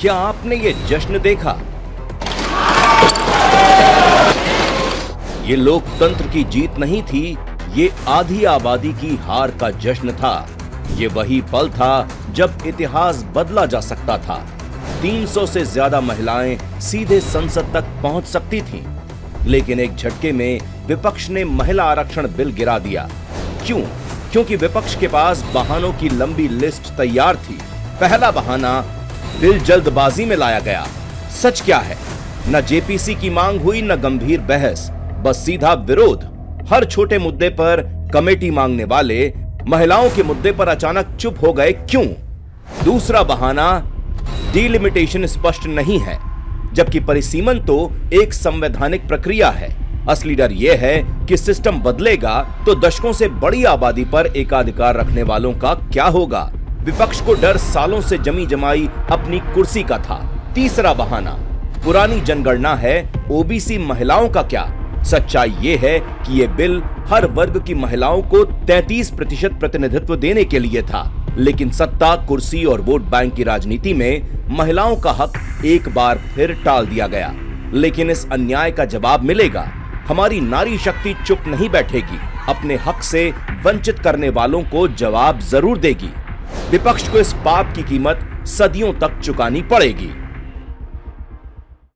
क्या आपने ये जश्न देखा? ये लोकतंत्र की जीत नहीं थी, ये आधी आबादी की हार का जश्न था। ये वही पल था जब इतिहास बदला जा सकता था। 300 से ज्यादा महिलाएं सीधे संसद तक पहुंच सकती थीं, लेकिन एक झटके में विपक्ष ने महिला आरक्षण बिल गिरा दिया। क्यों? क्योंकि विपक्ष के पास बहानों की लंबी लिस्ट तैयार थी। पहला बहाना, बिल जल्दबाजी में लाया गया। सच क्या है? न जेपीसी की मांग हुई, न गंभीर बहस, बस सीधा विरोध। हर छोटे मुद्दे पर कमेटी मांगने वाले महिलाओं के मुद्दे पर अचानक चुप हो गए। क्यों? दूसरा बहाना, डिलिमिटेशन स्पष्ट नहीं है, जबकि परिसीमन तो एक संवैधानिक प्रक्रिया है। असली डर यह है कि सिस्टम बदलेगा तो दशकों से बड़ी आबादी पर एकाधिकार रखने वालों का क्या होगा। विपक्ष को डर सालों से जमी जमाई अपनी कुर्सी का था। तीसरा बहाना, पुरानी जनगणना है, ओबीसी महिलाओं का क्या? सच्चाई ये है कि ये बिल हर वर्ग की महिलाओं को 33% प्रतिनिधित्व देने के लिए था, लेकिन सत्ता, कुर्सी और वोट बैंक की राजनीति में महिलाओं का हक एक बार फिर टाल दिया गया। लेकिन इस अन्याय का जवाब मिलेगा। हमारी नारी शक्ति चुप नहीं बैठेगी, अपने हक से वंचित करने वालों को जवाब जरूर देगी। विपक्ष को इस पाप की कीमत सदियों तक चुकानी पड़ेगी।